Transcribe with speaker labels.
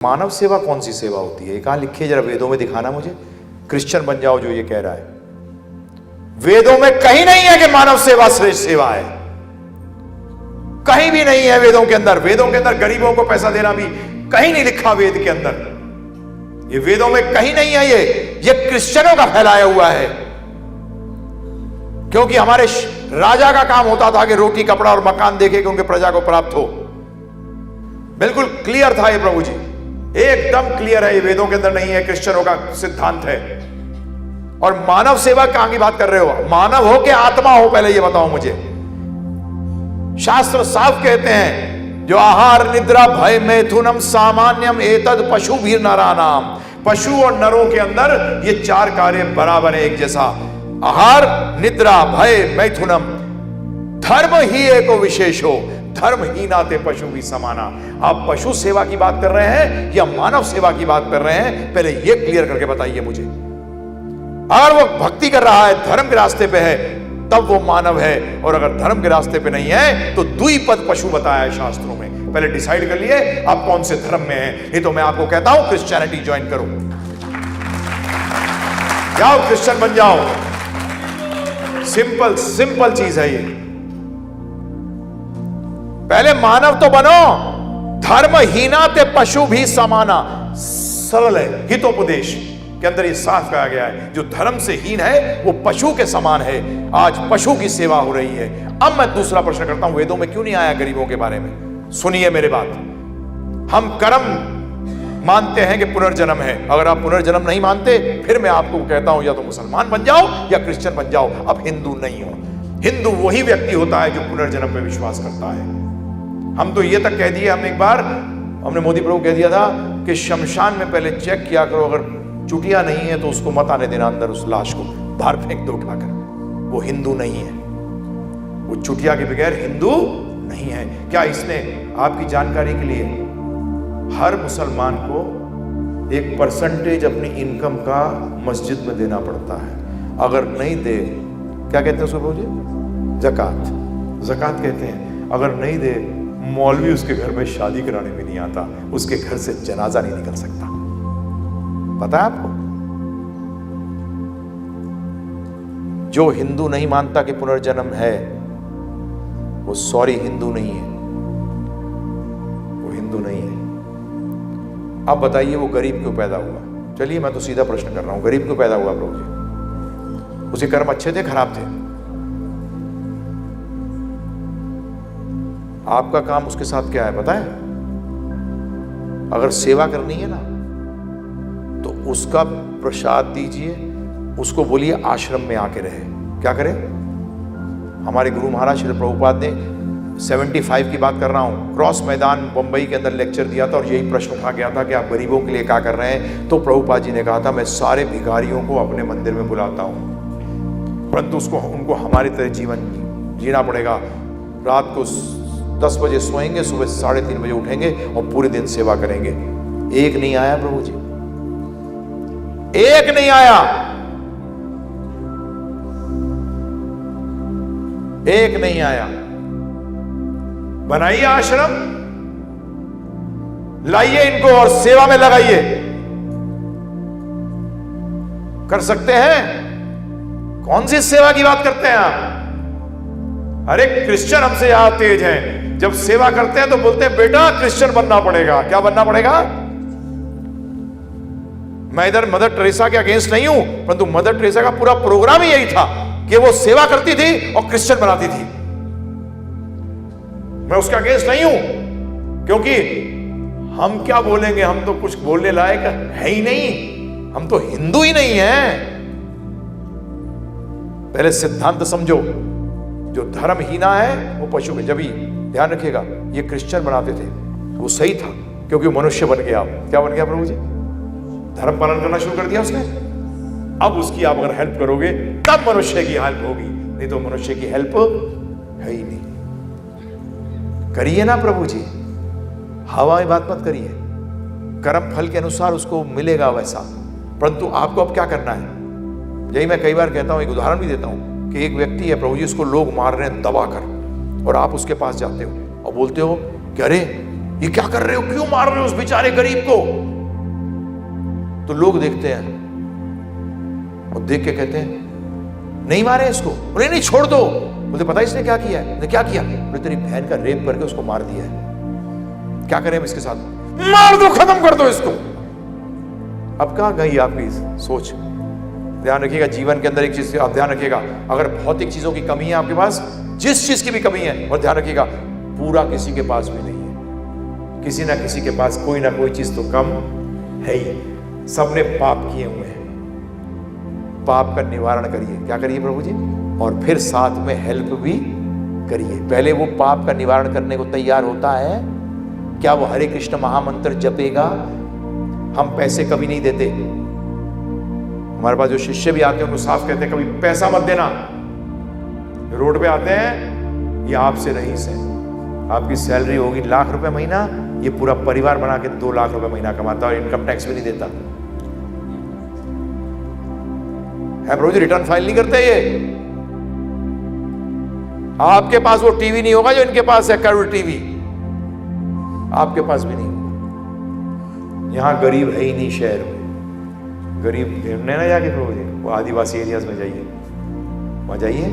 Speaker 1: मानव सेवा कौन सी सेवा होती है? कहां लिखी है? जरा वेदों में दिखाना मुझे। क्रिश्चियन बन जाओ जो ये कह रहा है, वेदों में कहीं नहीं है कि मानव सेवा श्रेष्ठ सेवा है। कहीं भी नहीं है वेदों के अंदर। वेदों के अंदर गरीबों को पैसा देना भी कहीं नहीं लिखा वेद के अंदर। ये वेदों में कहीं नहीं है। ये क्रिश्चियनों का फैलाया हुआ है, क्योंकि हमारे राजा का काम होता था कि रोटी कपड़ा और मकान देके कि उनके प्रजा को प्राप्त हो। बिल्कुल क्लियर था ये प्रभु जी, एकदम क्लियर है। ये वेदों के अंदर नहीं है, क्रिश्चियनों का सिद्धांत है। और मानव सेवा कहां की बात कर रहे हो? मानव हो कि आत्मा हो, पहले ये बताओ मुझे। शास्त्र साफ कहते हैं, जो आहार निद्रा भय मैथुनम सामान्यम एतद पशु भी नरानाम। पशु और नरों के अंदर ये चार कार्य बराबर है, एक जैसा। आहार निद्रा भय मैथुनम। धर्म ही एको विशेष हो, धर्महीना ते पशु भी समाना। आप पशु सेवा की बात कर रहे हैं या मानव सेवा की बात कर रहे हैं? पहले यह क्लियर करके बताइए मुझे। अगर वो भक्ति कर रहा है, धर्म के रास्ते पे है, तब वो मानव है। और अगर धर्म के रास्ते पे नहीं है तो द्विपद पशु बताया है शास्त्रों में। पहले डिसाइड कर लिए आप कौन से धर्म में हैं। नहीं तो मैं आपको कहता हूं क्रिश्चियनिटी ज्वाइन करो, जाओ क्रिश्चियन बन जाओ। सिंपल सिंपल चीज है ये। पहले मानव तो बनो। धर्महीना ते पशु भी समाना। सरल है, हितोपदेश के अंदर ये साफ कहा गया है, जो धर्म से हीन है वो पशु के समान है। आज पशु की सेवा हो रही है। अब मैं दूसरा प्रश्न करता हूं, वेदों में क्यों नहीं आया गरीबों के बारे में? सुनिए मेरे बात। हम कर्म मानते हैं कि पुनर्जन्म है। अगर आप पुनर्जन्म नहीं मानते, फिर मैं आपको कहता हूं या तो मुसलमान बन जाओ या क्रिश्चियन बन जाओ। अब हिंदू नहीं हो। हिंदू वही व्यक्ति होता है जो पुनर्जन्म में विश्वास करता है। हम तो ये तक कह दिए, हमने एक बार हमने मोदी प्रभु कह दिया था कि शमशान में पहले चेक किया करो, अगर चुटिया नहीं है तो उसको मत आने देना अंदर, उस लाश को बाहर फेंक दो उठाकर। वो हिंदू नहीं है, वो चुटिया के बगैर हिंदू नहीं है। क्या इसने आपकी जानकारी के लिए, हर मुसलमान को एक परसेंटेज अपनी इनकम का मस्जिद में देना पड़ता है। अगर नहीं दे, क्या कहते हैं उसको प्रभु जी? जकात। जकात कहते हैं। अगर नहीं दे, मौलवी उसके घर में शादी कराने भी नहीं आता, उसके घर से जनाजा नहीं निकल सकता। पता है आपको? जो हिंदू नहीं मानता कि पुनर्जन्म है, वो सॉरी हिंदू नहीं है, वो हिंदू नहीं है। अब बताइए वो गरीब क्यों पैदा हुआ? चलिए मैं तो सीधा प्रश्न कर रहा हूं, गरीब क्यों पैदा हुआ प्रभु जी? उसके कर्म अच्छे थे, खराब थे? आपका काम उसके साथ क्या है पता है? अगर सेवा करनी है ना, तो उसका प्रसाद दीजिए, उसको बोलिए आश्रम में आके रहे। क्या करे? हमारे गुरु महाराज श्री प्रभुपाद ने 75 की बात कर रहा हूं, क्रॉस मैदान बंबई के अंदर लेक्चर दिया था और यही प्रश्न उठा गया था कि आप गरीबों के लिए क्या कर रहे हैं? तो प्रभुपाद जी ने कहा था, मैं सारे भिखारियों को अपने मंदिर में बुलाता हूं, परंतु उनको हमारी तरह जीवन जीना पड़ेगा। रात को 10 बजे सोएंगे, सुबह 3:30 बजे उठेंगे और पूरे दिन सेवा करेंगे। एक नहीं आया प्रभु जी, एक नहीं आया, एक नहीं आया। बनाइए आश्रम, लाइए इनको और सेवा में लगाइए। कर सकते हैं? कौन सी सेवा की बात करते हैं आप? अरे क्रिश्चियन हमसे यहां तेज हैं, जब सेवा करते हैं तो बोलते हैं बेटा क्रिश्चियन बनना पड़ेगा। क्या बनना पड़ेगा? मैं इधर मदर टेरेसा के अगेंस्ट नहीं हूं, परंतु मदर टेरेसा का पूरा प्रोग्राम ही यही था कि वो सेवा करती थी और क्रिश्चियन बनाती थी। मैं उसके अगेंस्ट नहीं हूं, क्योंकि हम क्या बोलेंगे? हम तो कुछ बोलने लायक है ही नहीं, हम तो हिंदू ही नहीं हैं। पहले सिद्धांत समझो। जो धर्महीना है वो पशु में, जब ही ध्यान रखिएगा, ये क्रिश्चियन बनाते थे, वो सही था क्योंकि मनुष्य बन गया। क्या बन गया प्रभु जी? धर्म पालन करना शुरू कर दिया उसने। अब उसकी आप अगर हेल्प करोगे तब मनुष्य की हेल्प होगी, नहीं तो मनुष्य की हेल्प है ही नहीं। करिए ना प्रभु जी, हवाई बात मत करिए। कर्म फल के अनुसार उसको मिलेगा वैसा, परंतु आपको अब क्या करना है? यही मैं कई बार कहता हूं, एक उदाहरण भी देता हूं कि एक व्यक्ति है प्रभु जी, उसको लोग मार रहे हैं दबा कर, और आप उसके पास जाते हो और बोलते हो कि अरे ये क्या कर रहे हो, क्यों मार रहे हो उस बेचारे गरीब को? तो लोग देखते हैं और देख के कहते हैं नहीं मारे इसको, बोले नहीं छोड़ दो। बोलते पता इसने क्या किया है? क्या किया? बोले तेरी बहन का रेप करके उसको मार दिया है, क्या करें हम इसके साथ? मार दो, खत्म कर दो इसको। अब कहां गई आपकी सोच? ध्यान रखिएगा, जीवन के अंदर एक चीज आप ध्यान रखिएगा, अगर भौतिक चीजों की कमी है आपके पास, जिस चीज की भी कमी है, और ध्यान रखिएगा पूरा किसी के पास भी नहीं है, किसी ना किसी के पास कोई ना कोई चीज तो कम है ही। सबने पाप किए हुए हैं, पाप का निवारण करिए। क्या करिए प्रभु जी? और फिर साथ में हेल्प भी करिए। पहले वो पाप का निवारण करने को तैयार होता है क्या? वो हरे कृष्ण महामंत्र जपेगा। हम पैसे कभी नहीं देते। हमारे पास जो शिष्य भी आते हैं उनको साफ कहते हैं कभी पैसा मत देना। रोड पे आते हैं, ये आपसे रईस है, आपकी सैलरी होगी ₹1,00,000 महीना, ये पूरा परिवार बना के ₹2,00,000 महीना कमाता है और इनकम टैक्स भी नहीं देता है प्रभु जी। रिटर्न फाइल नहीं करते ये। आपके पास वो टीवी नहीं होगा जो इनके पास है, केबल टीवी आपके पास भी नहीं। यहां गरीब है ही नहीं शहर में। गरीब ढूंढने ना जाके प्रभु जी, वो आदिवासी एरियाज में जाइए, वहां जाइए,